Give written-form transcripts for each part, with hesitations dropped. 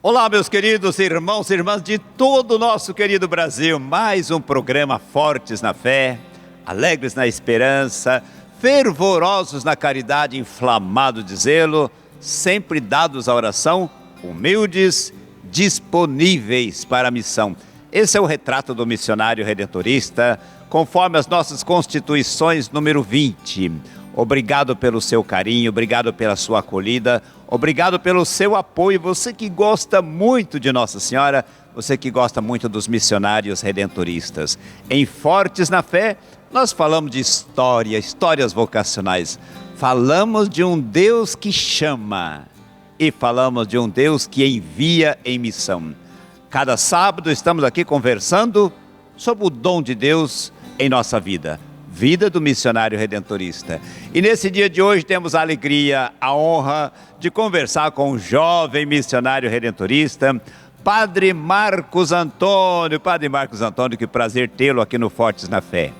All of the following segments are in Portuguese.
Olá, meus queridos irmãos e irmãs de todo o nosso querido Brasil. Mais um programa Fortes na Fé, alegres na esperança, fervorosos na caridade, inflamados de zelo, sempre dados à oração, humildes, disponíveis para a missão. Esse é o retrato do missionário redentorista, conforme as nossas constituições número 20. Obrigado pelo seu carinho, obrigado pela sua acolhida, obrigado pelo seu apoio. Você que gosta muito de Nossa Senhora, você que gosta muito dos missionários redentoristas. Em Fortes na Fé, nós falamos de histórias vocacionais. Falamos de um Deus que chama e falamos de um Deus que envia em missão. Cada sábado estamos aqui conversando sobre o dom de Deus em nossa vida. Vida do missionário redentorista. E nesse dia de hoje temos a alegria, a honra de conversar com um jovem missionário redentorista, Padre Marcos Antônio. Padre Marcos Antônio, que prazer tê-lo aqui no Fortes na Fé.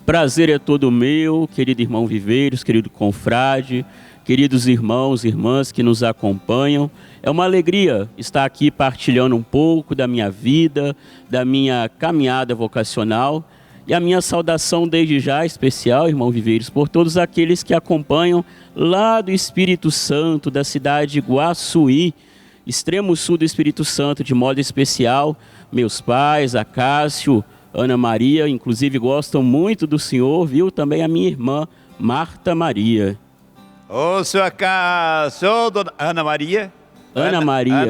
Prazer é todo meu, querido irmão Viveiros, querido confrade, queridos irmãos e irmãs que nos acompanham. É uma alegria estar aqui partilhando um pouco da minha vida, da minha caminhada vocacional. E a minha saudação desde já especial, irmão Viveiros, por todos aqueles que acompanham lá do Espírito Santo, da cidade de Guaçuí, extremo sul do Espírito Santo, de modo especial, meus pais, Acácio, Ana Maria, inclusive gostam muito do senhor, viu? Também a minha irmã, Marta Maria. Ô, seu Acácio, ô, dona Ana Maria. Ana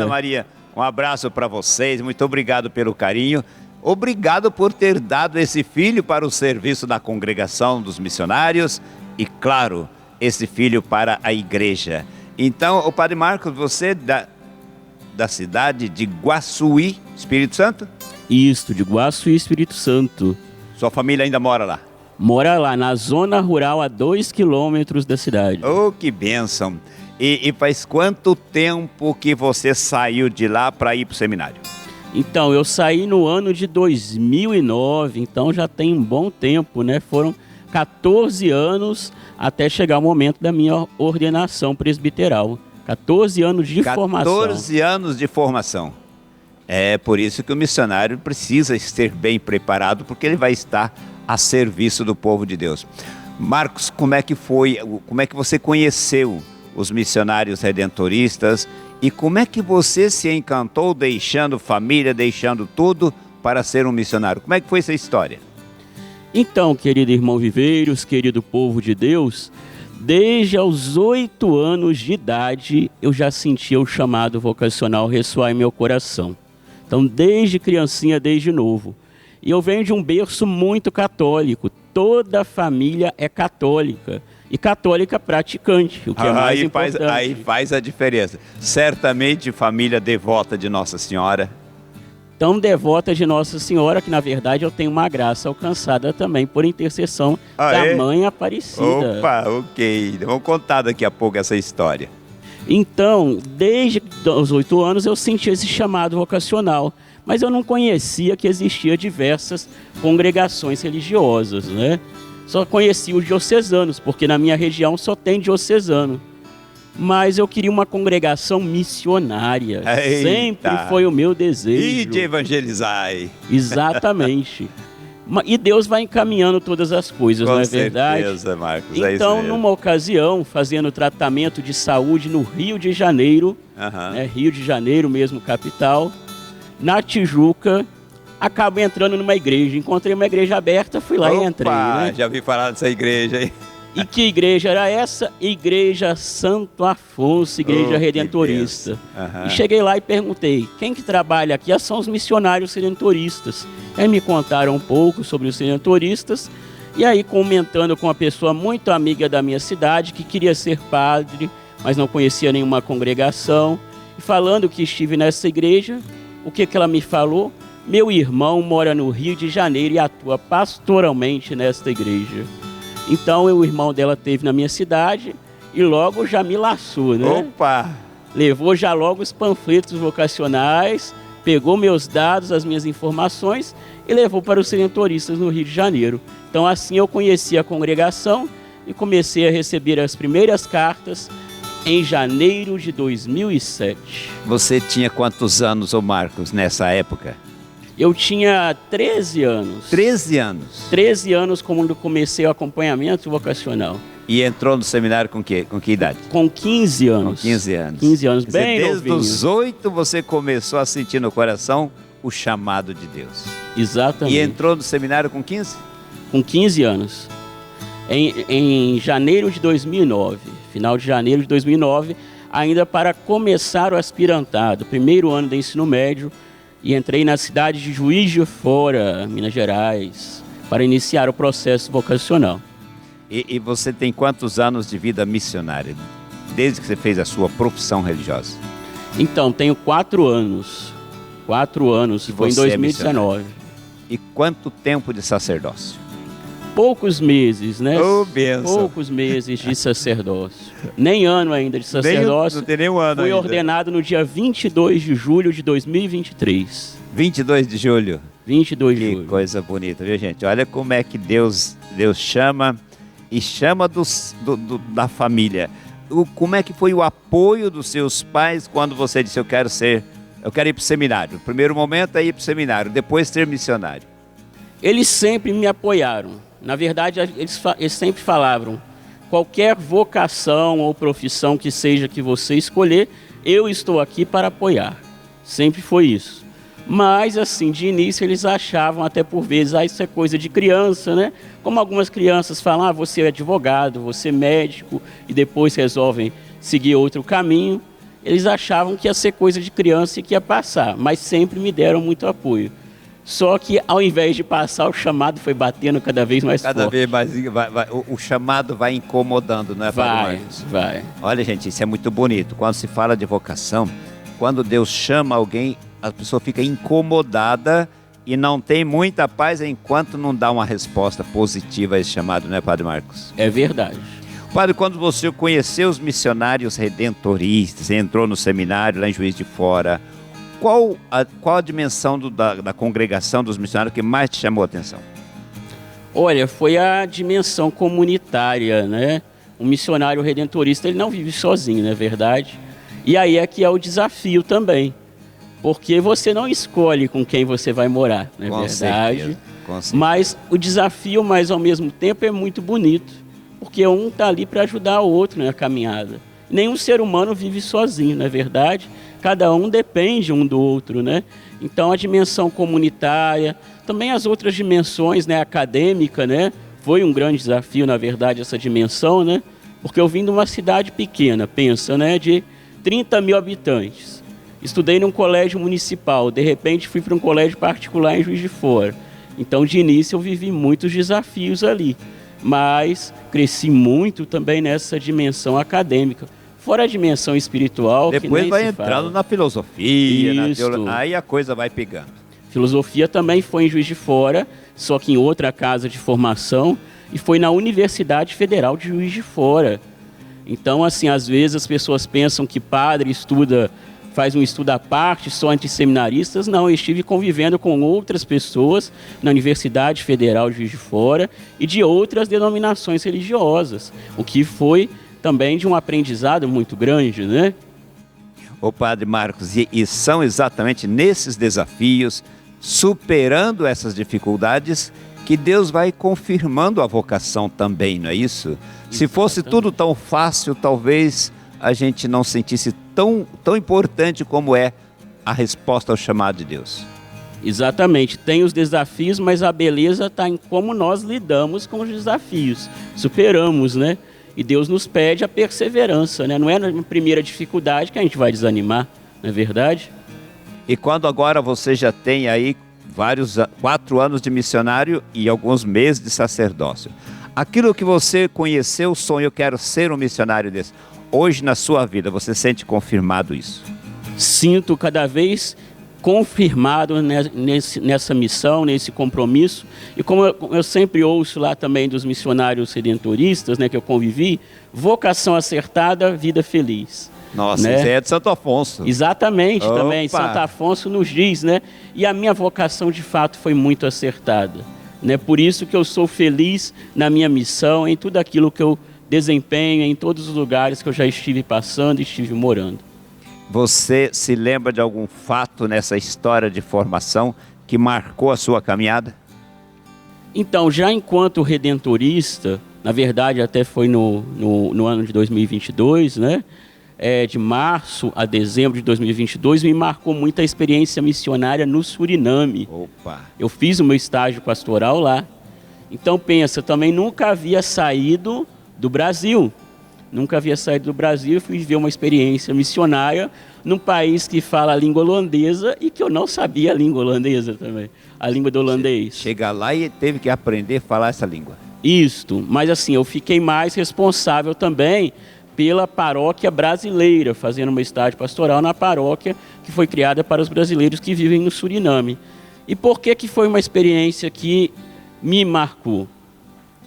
Maria, um abraço para vocês, muito obrigado pelo carinho. Obrigado por ter dado esse filho para o serviço da congregação dos missionários e, claro, esse filho para a igreja. Então, o Padre Marcos, você da cidade de Guaçuí, Espírito Santo? Isso, de Guaçuí, Espírito Santo. Sua família ainda mora lá? Mora lá, na zona rural, a 2 quilômetros da cidade. Oh, que bênção! E faz quanto tempo que você saiu de lá para ir para o seminário? Então, eu saí no ano de 2009, então já tem um bom tempo, né? Foram 14 anos até chegar o momento da minha ordenação presbiteral. 14 anos de formação. 14 anos de formação. É por isso que o missionário precisa estar bem preparado, porque ele vai estar a serviço do povo de Deus. Marcos, como é que você conheceu os missionários redentoristas? E como é que você se encantou deixando família, deixando tudo para ser um missionário? Como é que foi essa história? Então, querido irmão Viveiros, querido povo de Deus, desde aos 8 anos de idade eu já sentia o chamado vocacional ressoar em meu coração. Então, desde criancinha, desde novo. E eu venho de um berço muito católico, toda a família é católica. E católica praticante, o que é mais importante. Aí faz a diferença. Certamente família devota de Nossa Senhora. Tão devota de Nossa Senhora que, na verdade, eu tenho uma graça alcançada também por intercessão da Mãe Aparecida. Opa, ok. Vamos contar daqui a pouco essa história. Então, desde os 8 anos eu senti esse chamado vocacional. Mas eu não conhecia que existia diversas congregações religiosas, né? Só conheci os diocesanos, porque na minha região só tem diocesano. Mas eu queria uma congregação missionária. Eita. Sempre foi o meu desejo. E de evangelizar. Exatamente. E Deus vai encaminhando todas as coisas, não é verdade? Com certeza, Marcos. Então, numa ocasião, fazendo tratamento de saúde no Rio de Janeiro, Rio de Janeiro mesmo, capital, na Tijuca, acabo entrando numa igreja. Encontrei uma igreja aberta, fui lá e entrei. Né? Já ouvi falar dessa igreja aí. E que igreja era essa? Igreja Santo Afonso, igreja redentorista. E cheguei lá e perguntei, quem que trabalha aqui? São os missionários redentoristas. Aí me contaram um pouco sobre os redentoristas. E aí, comentando com uma pessoa muito amiga da minha cidade, que queria ser padre, mas não conhecia nenhuma congregação. E falando que estive nessa igreja, o que ela me falou? Meu irmão mora no Rio de Janeiro e atua pastoralmente nesta igreja. Então, o irmão dela esteve na minha cidade e logo já me laçou, né? Opa! Levou já logo os panfletos vocacionais, pegou meus dados, as minhas informações e levou para os redentoristas no Rio de Janeiro. Então, assim eu conheci a congregação e comecei a receber as primeiras cartas em janeiro de 2007. Você tinha quantos anos, ô Marcos, nessa época? Eu tinha 13 anos. 13 anos. 13 anos quando comecei o acompanhamento vocacional. E entrou no seminário com que idade? Com 15 anos. Com 15 anos. 15 anos, Quer dizer, bem desde novinho. os 8 você começou a sentir no coração o chamado de Deus. Exatamente. E entrou no seminário com 15? Com 15 anos. Em janeiro de 2009, final de janeiro de 2009, ainda para começar o aspirantado, primeiro ano do ensino médio, e entrei na cidade de Juiz de Fora, Minas Gerais, para iniciar o processo vocacional. E você tem quantos anos de vida missionária, desde que você fez a sua profissão religiosa? Então, tenho 4 anos. 4 anos, E foi em você é 2019. E quanto tempo de sacerdócio? Poucos meses, né? Ô, bênção. Poucos meses de sacerdócio. Nem ano ainda de sacerdócio. Não tem nem um ano Fui ainda. ordenado no dia 22 de julho de 2023. 22 de julho. 22 de Que julho. coisa bonita, viu, gente? Olha como é que Deus chama e chama da família. Como é que foi o apoio dos seus pais quando você disse eu quero ir para o seminário? O primeiro momento é ir para o seminário, depois ser missionário. Eles sempre me apoiaram. Na verdade, eles sempre falavam, qualquer vocação ou profissão que seja que você escolher, eu estou aqui para apoiar. Sempre foi isso. Mas, assim, de início eles achavam, até por vezes, isso é coisa de criança, né? Como algumas crianças falam, você é advogado, você é médico, e depois resolvem seguir outro caminho. Eles achavam que ia ser coisa de criança e que ia passar, mas sempre me deram muito apoio. Só que, ao invés de passar, o chamado foi batendo cada vez mais forte. Cada vez mais, o chamado vai incomodando, não é, Padre Marcos? Vai. Olha, gente, isso é muito bonito. Quando se fala de vocação, quando Deus chama alguém, a pessoa fica incomodada e não tem muita paz enquanto não dá uma resposta positiva a esse chamado, não é, Padre Marcos? É verdade. Padre, quando você conheceu os missionários redentoristas, entrou no seminário lá em Juiz de Fora, qual a dimensão da congregação dos missionários que mais te chamou a atenção? Olha, foi a dimensão comunitária, né? Um missionário redentorista, ele não vive sozinho, não é verdade? E aí é que é o desafio também. Porque você não escolhe com quem você vai morar, não é Com verdade? certeza, com certeza. Mas o desafio, mas ao mesmo tempo, é muito bonito. Porque um está ali para ajudar o outro na caminhada. Nenhum ser humano vive sozinho, não é verdade? Cada um depende um do outro, né? Então a dimensão comunitária, também as outras dimensões, né, acadêmica, né? Foi um grande desafio, na verdade, essa dimensão, né? Porque eu vim de uma cidade pequena, pensa, né, de 30 mil habitantes. Estudei num colégio municipal, de repente fui para um colégio particular em Juiz de Fora. Então, de início, eu vivi muitos desafios ali, mas cresci muito também nessa dimensão acadêmica. Fora a dimensão espiritual, Depois que nem vai se entrando fala. na filosofia, na Isso. teologia, aí a coisa vai pegando. Filosofia também foi em Juiz de Fora, só que em outra casa de formação, e foi na Universidade Federal de Juiz de Fora. Então, assim, às vezes as pessoas pensam que padre faz um estudo à parte só entre seminaristas. Não, eu estive convivendo com outras pessoas na Universidade Federal de Juiz de Fora e de outras denominações religiosas, o que foi também de um aprendizado muito grande, né? Ô Padre Marcos, e são exatamente nesses desafios, superando essas dificuldades, que Deus vai confirmando a vocação também, não é isso? Se fosse tudo tão fácil, talvez a gente não sentisse tão importante como é a resposta ao chamado de Deus. Exatamente, tem os desafios, mas a beleza está em como nós lidamos com os desafios, superamos, né? E Deus nos pede a perseverança, né? Não é na primeira dificuldade que a gente vai desanimar, não é verdade? E quando agora você já tem aí 4 anos de missionário e alguns meses de sacerdócio, aquilo que você conheceu, o sonho, eu quero ser um missionário desse, hoje na sua vida, você sente confirmado isso? Sinto cada vez confirmado nessa missão, nesse compromisso. E como eu sempre ouço lá também dos missionários redentoristas, né, que eu convivi, vocação acertada, vida feliz. Nossa, né? Isso é de Santo Afonso. Exatamente, Opa! também. Santo Afonso nos diz, né? E a minha vocação, de fato, foi muito acertada. Né? Por isso que eu sou feliz na minha missão, em tudo aquilo que eu desempenho em todos os lugares que eu já estive passando e estive morando. Você se lembra de algum fato nessa história de formação que marcou a sua caminhada? Então, já enquanto redentorista, na verdade até foi no ano de 2022, né? De março a dezembro de 2022, me marcou muito a experiência missionária no Suriname. Opa! Eu fiz o meu estágio pastoral lá. Então pensa, também nunca havia saído do Brasil. Nunca havia saído do Brasil e fui viver uma experiência missionária num país que fala a língua holandesa e que eu não sabia a língua holandesa também, a língua do holandês. Chega lá e teve que aprender a falar essa língua. Isto, mas assim, eu fiquei mais responsável também pela paróquia brasileira, fazendo uma estágio pastoral na paróquia que foi criada para os brasileiros que vivem no Suriname. E por que foi uma experiência que me marcou?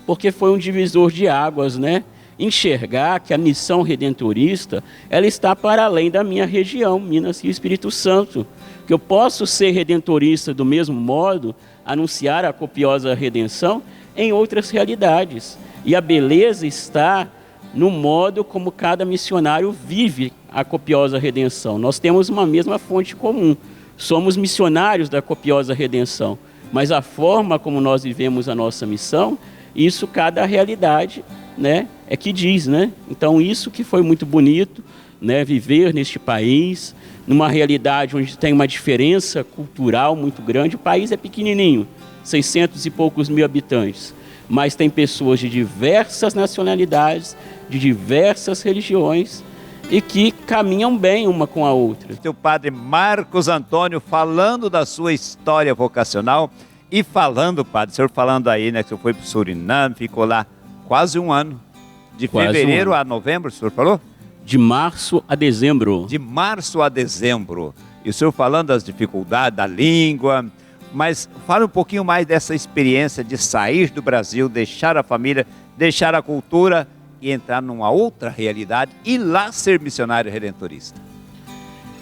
Porque foi um divisor de águas, né? Enxergar que a missão redentorista, ela está para além da minha região, Minas e Espírito Santo. Que eu posso ser redentorista do mesmo modo, anunciar a copiosa redenção em outras realidades. E a beleza está no modo como cada missionário vive a copiosa redenção. Nós temos uma mesma fonte comum. Somos missionários da copiosa redenção. Mas a forma como nós vivemos a nossa missão, isso cada realidade, né, é que diz, né? Então isso que foi muito bonito, né, viver neste país, numa realidade onde tem uma diferença cultural muito grande. O país é pequenininho, 600 e poucos mil habitantes, mas tem pessoas de diversas nacionalidades, de diversas religiões e que caminham bem uma com a outra. O padre Marcos Antônio falando da sua história vocacional e falando, padre, o senhor falando aí, né, que o senhor foi para o Suriname, ficou lá quase um ano, de fevereiro a novembro, o senhor falou? De março a dezembro. De março a dezembro. E o senhor falando das dificuldades da língua, mas fala um pouquinho mais dessa experiência de sair do Brasil, deixar a família, deixar a cultura e entrar numa outra realidade e lá ser missionário redentorista.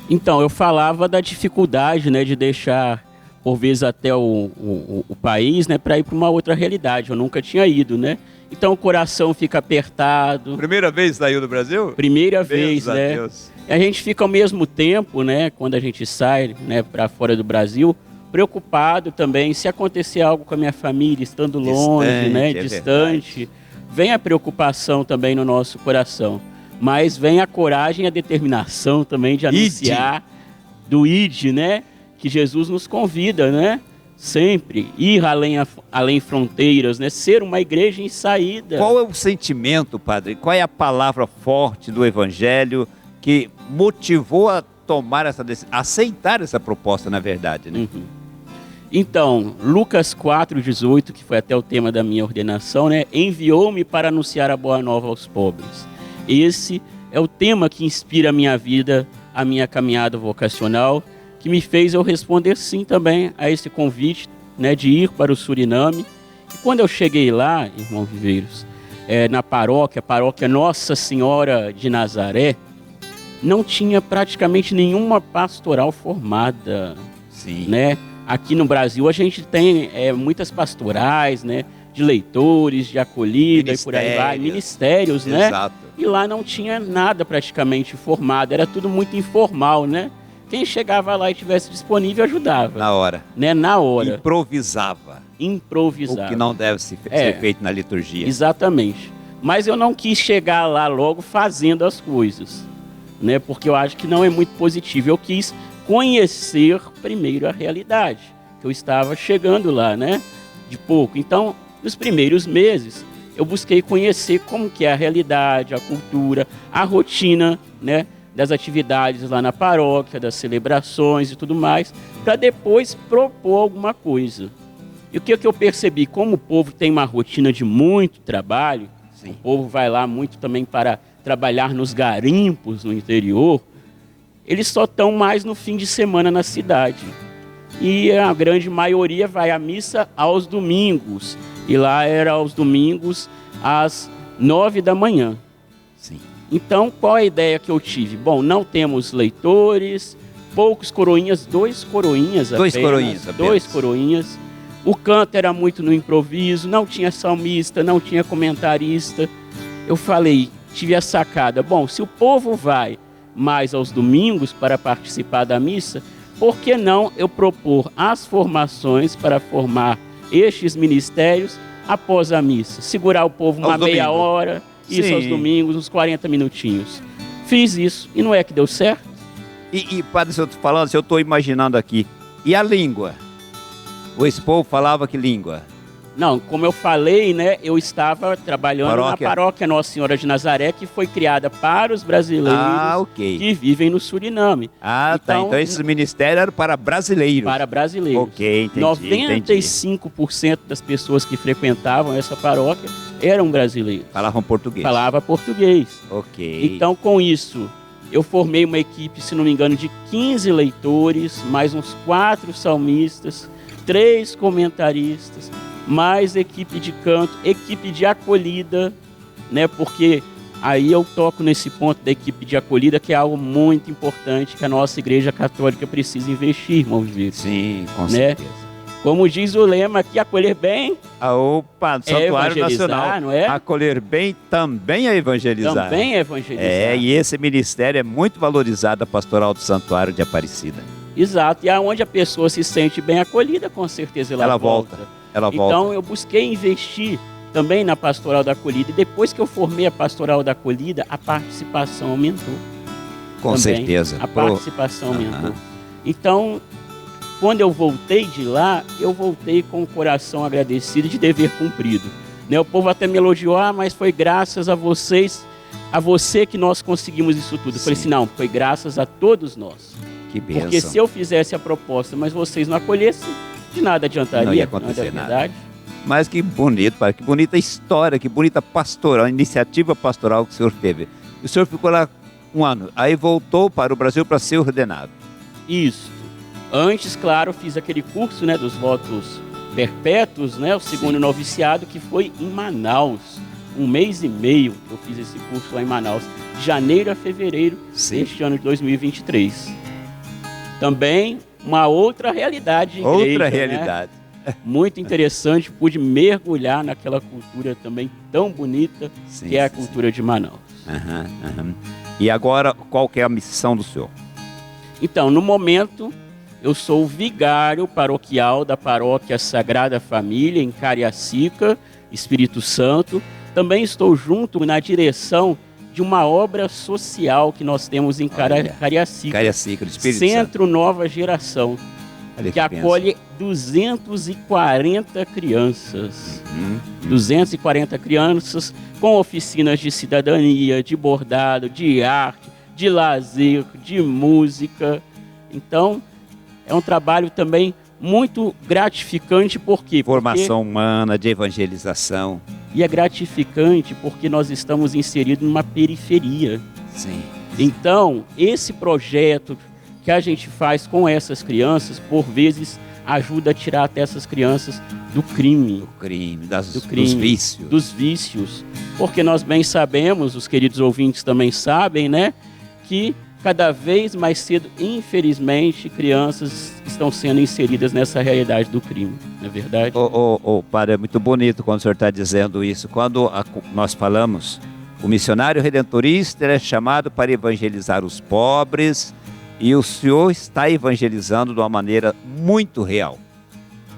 Então, eu falava da dificuldade, né, de deixar, por vezes, até o país, né, para ir para uma outra realidade. Eu nunca tinha ido, né? Então o coração fica apertado. Primeira vez saiu do Brasil? Primeira vez, né? Deus. A gente fica ao mesmo tempo, né, quando a gente sai, né, para fora do Brasil, preocupado também se acontecer algo com a minha família, estando longe, né, distante. Verdade. Vem a preocupação também no nosso coração, mas vem a coragem e a determinação também de anunciar do ID, né, que Jesus nos convida, né? Sempre ir além fronteiras, né? Ser uma igreja em saída. Qual é o sentimento, padre? Qual é a palavra forte do Evangelho que motivou a tomar essa decisão, aceitar essa proposta, na verdade, né? Uhum. Então, Lucas 4,18, que foi até o tema da minha ordenação, né? Enviou-me para anunciar a boa nova aos pobres. Esse é o tema que inspira a minha vida, a minha caminhada vocacional, que me fez eu responder sim também a esse convite, né, de ir para o Suriname. E quando eu cheguei lá, irmão Viveiros, na paróquia Nossa Senhora de Nazaré, não tinha praticamente nenhuma pastoral formada. Sim. Né? Aqui no Brasil a gente tem muitas pastorais, né, de leitores, de acolhida e por aí vai, ministérios, né? Exato. E lá não tinha nada praticamente formado, era tudo muito informal, né? Quem chegava lá e estivesse disponível ajudava. Na hora. Né? Na hora. Improvisava. Improvisava. O que não deve ser feito na liturgia. Exatamente. Mas eu não quis chegar lá logo fazendo as coisas, né? Porque eu acho que não é muito positivo. Eu quis conhecer primeiro a realidade, que eu estava chegando lá, né? De pouco. Então, nos primeiros meses, eu busquei conhecer como que é a realidade, a cultura, a rotina, né, das atividades lá na paróquia, das celebrações e tudo mais, para depois propor alguma coisa. E o que eu percebi? Como o povo tem uma rotina de muito trabalho, sim, o povo vai lá muito também para trabalhar nos garimpos no interior, eles só estão mais no fim de semana na cidade. E a grande maioria vai à missa aos domingos. E lá era aos domingos às 9 da manhã. Sim. Então, qual a ideia que eu tive? Bom, não temos leitores, poucos coroinhas, dois coroinhas apenas. Dois coroinhas. O canto era muito no improviso, não tinha salmista, não tinha comentarista. eu falei, tive a sacada, bom, se o povo vai mais aos domingos para participar da missa, por que não eu propor as formações para formar estes ministérios após a missa? Segurar o povo uma meia hora, isso aos domingos, uns 40 minutinhos. Fiz isso e não é que deu certo? E padre, se eu estou falando, se eu estou imaginando aqui, e a língua? Esse povo falava que língua? Não, como eu falei, né, eu estava trabalhando na paróquia Nossa Senhora de Nazaré, que foi criada para os brasileiros que vivem no Suriname. Então esses ministérios eram para brasileiros. Para brasileiros. Ok, entendi. 95% das pessoas que frequentavam essa paróquia eram brasileiros. Falavam português. Falava português. Ok. Então, com isso, eu formei uma equipe, se não me engano, de 15 leitores, mais uns 4 salmistas, 3 comentaristas, mais equipe de canto, equipe de acolhida, né? Porque aí eu toco nesse ponto da equipe de acolhida, que é algo muito importante que a nossa Igreja Católica precisa investir, irmão Vitor. Sim, com certeza. Como diz o lema aqui, acolher bem do Santuário Nacional. Não é? Acolher bem também é evangelizar. Também é evangelizar. E esse ministério é muito valorizado, a Pastoral do Santuário de Aparecida. Exato, e aonde a pessoa se sente bem acolhida, com certeza ela volta. Então eu busquei investir também na Pastoral da Acolhida, e depois que eu formei a Pastoral da Acolhida, a participação aumentou. Com certeza. A participação aumentou. Então, quando eu voltei de lá, eu voltei com o coração agradecido de dever cumprido. Né? O povo até me elogiou, mas foi graças a vocês, a você que nós conseguimos isso tudo. Eu falei assim, não, foi graças a todos nós. Que bênção. Porque se eu fizesse a proposta, mas vocês não acolhessem, de nada adiantaria. Não ia acontecer nada. Mas que bonito, pai, que bonita história, que bonita pastoral, iniciativa pastoral que o senhor teve. O senhor ficou lá 1 ano, aí voltou para o Brasil para ser ordenado. Isso. Antes, claro, fiz aquele curso, né, dos votos perpétuos, né, o segundo noviciado, que foi em Manaus. 1 mês e meio eu fiz esse curso lá em Manaus, de janeiro a fevereiro deste ano de 2023. Também uma outra realidade. Outra realidade. Né? Muito interessante, pude mergulhar naquela cultura também tão bonita, que é a cultura de Manaus. E agora, qual que é a missão do senhor? Então, no momento, eu sou o vigário paroquial da Paróquia Sagrada Família, em Cariacica, Espírito Santo. Também estou junto na direção de uma obra social que nós temos em Cariacica. Cariacica, do Espírito Centro Santo. Nova Geração, que acolhe 240 crianças. 240 crianças com oficinas de cidadania, de bordado, de arte, de lazer, de música. Então, é um trabalho também muito gratificante, porque formação humana, de evangelização. E é gratificante porque nós estamos inseridos numa periferia. Sim. Então, esse projeto que a gente faz com essas crianças, por vezes, ajuda a tirar até essas crianças do crime. Dos vícios. Dos vícios. Porque nós bem sabemos, os queridos ouvintes também sabem, né, que cada vez mais cedo, infelizmente, crianças estão sendo inseridas nessa realidade do crime, não é verdade? Padre, é muito bonito quando o senhor está dizendo isso. Quando nós falamos, o missionário redentorista é chamado para evangelizar os pobres, e o senhor está evangelizando de uma maneira muito real,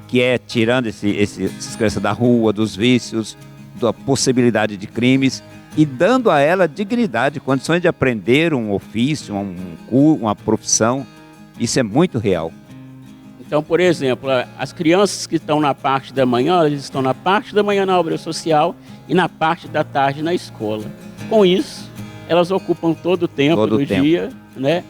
que é tirando essas crianças da rua, dos vícios, da possibilidade de crimes, e dando a ela dignidade, condições de aprender um ofício, uma profissão. Isso é muito real. Então, por exemplo, as crianças que estão na parte da manhã, elas estão na parte da manhã na obra social e na parte da tarde na escola. Com isso, elas ocupam todo o tempo do dia, né?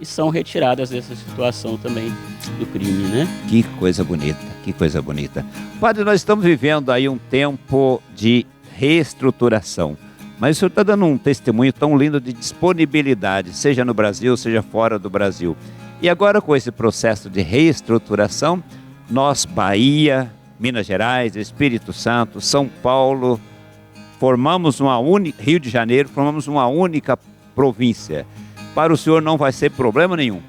E são retiradas dessa situação também do crime, né? Que coisa bonita, que coisa bonita. Padre, nós estamos vivendo aí um tempo de reestruturação. Mas o senhor está dando um testemunho tão lindo de disponibilidade, seja no Brasil, seja fora do Brasil. E agora, com esse processo de reestruturação, nós, Bahia, Minas Gerais, Espírito Santo, São Paulo, formamos Rio de Janeiro, formamos uma única província. Para o senhor não vai ser problema nenhum?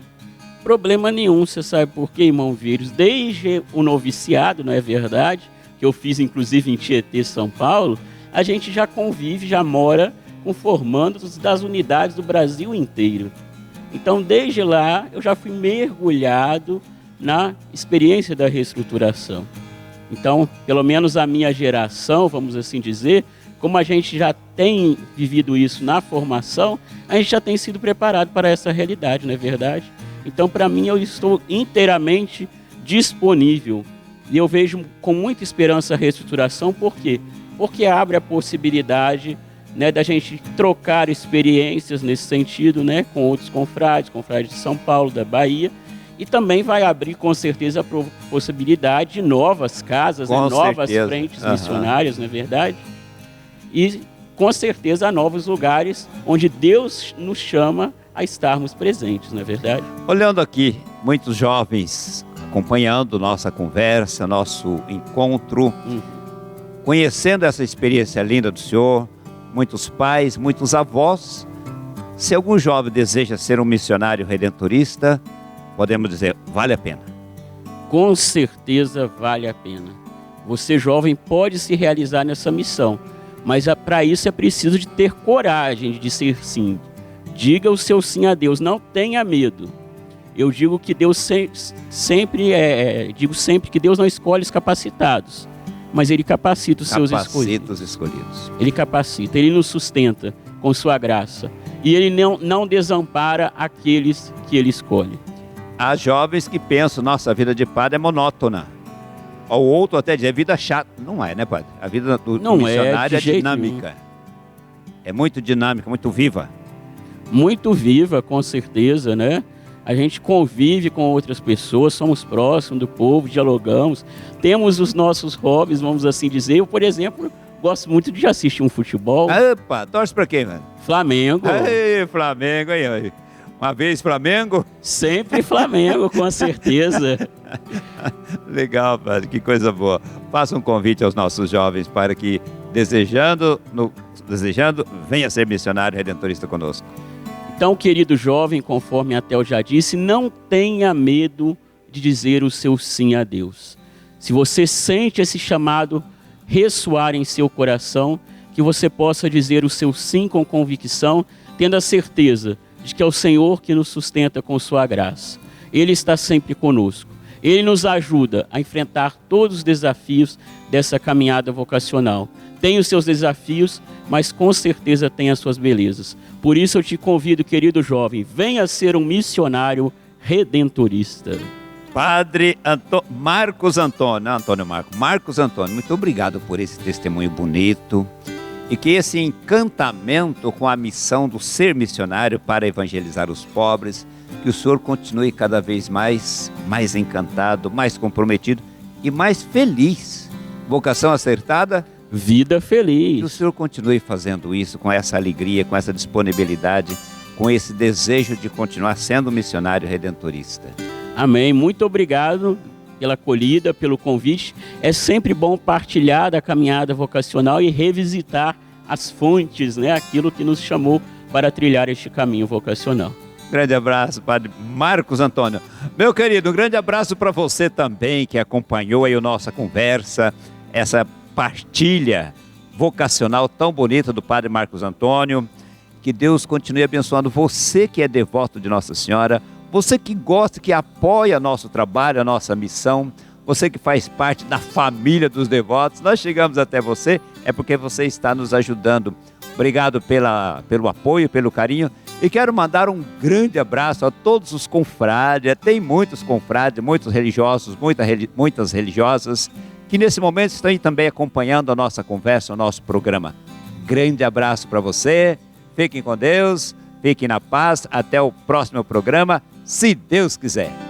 Problema nenhum, você sabe por quê, irmão Vírus? Desde o noviciado, não é verdade? Que eu fiz inclusive em Tietê, São Paulo, a gente já convive, já mora com formandos das unidades do Brasil inteiro. Então, desde lá, eu já fui mergulhado na experiência da reestruturação. Então, pelo menos a minha geração, vamos assim dizer, como a gente já tem vivido isso na formação, a gente já tem sido preparado para essa realidade, não é verdade? Então, para mim, eu estou inteiramente disponível. E eu vejo com muita esperança a reestruturação, por quê? Porque abre a possibilidade, né, da gente trocar experiências nesse sentido, né, com outros confrades de São Paulo, da Bahia, e também vai abrir, com certeza, a possibilidade de novas casas, né, novas frentes missionárias, não é verdade? E, com certeza, novos lugares onde Deus nos chama a estarmos presentes, não é verdade? Olhando aqui, muitos jovens acompanhando nossa conversa, nosso encontro, conhecendo essa experiência linda do Senhor, muitos pais, muitos avós. Se algum jovem deseja ser um missionário redentorista, podemos dizer, vale a pena. Com certeza vale a pena. Você, jovem, pode se realizar nessa missão, mas para isso é preciso de ter coragem de dizer sim. Diga o seu sim a Deus, não tenha medo. Eu digo que Deus digo sempre que Deus não escolhe os capacitados, mas Ele capacita os seus escolhidos. Ele capacita, Ele nos sustenta com sua graça. E Ele não desampara aqueles que Ele escolhe. Há jovens que pensam, nossa, a vida de padre é monótona. Ou outro até diz, é vida chata. Não é, né, padre? A vida do missionário é dinâmica. É muito dinâmica, muito viva. Muito viva, com certeza, né? A gente convive com outras pessoas, somos próximos do povo, dialogamos, temos os nossos hobbies, vamos assim dizer. Eu, por exemplo, gosto muito de assistir um futebol. Opa, torce pra quem, mano? Flamengo. Ei, Flamengo, aí. Uma vez Flamengo? Sempre Flamengo, com certeza. Legal, padre, que coisa boa. Faça um convite aos nossos jovens para que, desejando, venha ser missionário redentorista conosco. Então, querido jovem, conforme a Tel já disse, não tenha medo de dizer o seu sim a Deus. Se você sente esse chamado ressoar em seu coração, que você possa dizer o seu sim com convicção, tendo a certeza de que é o Senhor que nos sustenta com sua graça. Ele está sempre conosco. Ele nos ajuda a enfrentar todos os desafios dessa caminhada vocacional. Tem os seus desafios, mas com certeza tem as suas belezas. Por isso eu te convido, querido jovem, venha ser um missionário redentorista. Padre Marcos Antônio, Marcos Antônio, muito obrigado por esse testemunho bonito. E que esse encantamento com a missão do ser missionário para evangelizar os pobres, que o Senhor continue cada vez mais encantado, mais comprometido e mais feliz. Vocação acertada? Vida feliz. Que o Senhor continue fazendo isso com essa alegria, com essa disponibilidade, com esse desejo de continuar sendo missionário redentorista. Amém. Muito obrigado pela acolhida, pelo convite. É sempre bom partilhar da caminhada vocacional e revisitar as fontes, né? Aquilo que nos chamou para trilhar este caminho vocacional. Grande abraço, padre Marcos Antônio. Meu querido, um grande abraço para você também, que acompanhou aí a nossa conversa, essa partilha vocacional tão bonita do padre Marcos Antônio. Que Deus continue abençoando você que é devoto de Nossa Senhora, você que gosta, que apoia nosso trabalho, a nossa missão, você que faz parte da família dos devotos. Nós chegamos até você, é porque você está nos ajudando. Obrigado pelo apoio, pelo carinho. E quero mandar um grande abraço a todos os confrades. Tem muitos confrades, muitos religiosos, muitas religiosas, que nesse momento estão também acompanhando a nossa conversa, o nosso programa. Grande abraço para você, fiquem com Deus, fiquem na paz, até o próximo programa, se Deus quiser.